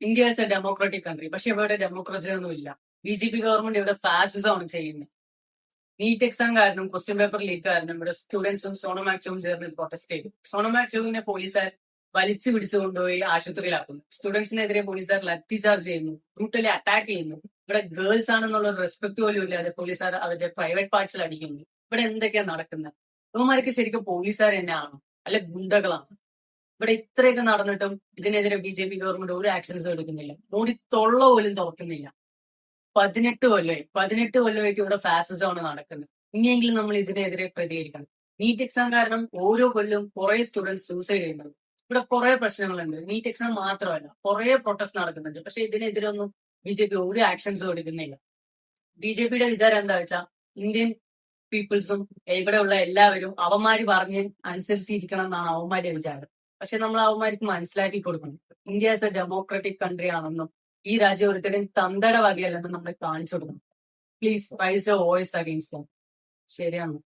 India is A democratic country. പക്ഷെ ഇവിടെ democracy ഒന്നും ഇല്ല. ബി ഗവൺമെന്റ് ഇവിടെ ഫാസിസം ആണ് ചെയ്യുന്നത്. നീറ്റ് എക്സാം കാരണം, ക്വസ്റ്റ്യൻ പേപ്പർ ലീക്ക് കാരണം ഇവിടെ സ്റ്റുഡൻസും സോണമാക്സും ചേർന്ന് പ്രൊട്ടസ്റ്റ് ചെയ്തു. സോണമാക്സുവിനെ പോലീസുകാർ വലിച്ചു പിടിച്ചു കൊണ്ടുപോയി ആശുപത്രിയിലാക്കുന്നു. സ്റ്റുഡൻസിനെതിരെ പോലീസുകാർ ലത്തി ചാർജ് ചെയ്യുന്നു, ബ്രൂട്ടലി അറ്റാക്ക് ചെയ്യുന്നു. ഇവിടെ ഗേൾസ് ആണെന്നുള്ള റെസ്പെക്ട് പോലും ഇല്ലാതെ പോലീസുകാർ അവരുടെ പ്രൈവറ്റ് പാർട്സിൽ അടിക്കുന്നു. ഇവിടെ എന്തൊക്കെയാ നടക്കുന്നത്? ഇവന്മാർക്ക് ശരിക്കും പോലീസുകാർ തന്നെയാണോ അല്ലെ ഗുണ്ടകളാണ്? ഇവിടെ ഇത്രയൊക്കെ നടന്നിട്ടും ഇതിനെതിരെ ഗവൺമെന്റ് ഒരു ആക്ഷൻസും എടുക്കുന്നില്ല. മോഡി തൊള്ള പോലും തുറക്കുന്നില്ല. 18 കൊല്ലമായിട്ട് ഇവിടെ ഫാസിസമാണ് നടക്കുന്നത്. ഇനിയെങ്കിലും നമ്മൾ ഇതിനെതിരെ പ്രതികരിക്കണം. നീറ്റ് എക്സാം കാരണം ഓരോ കൊല്ലവും കുറെ സ്റ്റുഡൻസ് സൂസൈഡ് ചെയ്യുന്നുണ്ട്. ഇവിടെ കുറെ പ്രശ്നങ്ങളുണ്ട്. നീറ്റ് എക്സാം മാത്രമല്ല, കുറെ പ്രൊട്ടസ്റ്റ് നടക്കുന്നുണ്ട്. പക്ഷെ ഇതിനെതിരെ ഒന്നും ഒരു ആക്ഷൻസും എടുക്കുന്നില്ല. ബിജെപിയുടെ വിചാരം എന്താ വെച്ചാൽ ഇന്ത്യൻ പീപ്പിൾസും ഇവിടെയുള്ള എല്ലാവരും അവന്മാര് പറഞ്ഞ് അനുസരിച്ചിരിക്കണം എന്നാണ് അവന്മാരുടെ വിചാരം. പക്ഷെ നമ്മൾ അവന്മാർക്ക് മനസ്സിലാക്കി കൊടുക്കണം, India as A democratic country ആണെന്നും ഈ രാജ്യം ഒരുത്തരും തന്തയുടെ വകയല്ലെന്നും നമ്മൾ കാണിച്ചു കൊടുക്കണം. Please raise your voice against dum. ശരിയാണ്.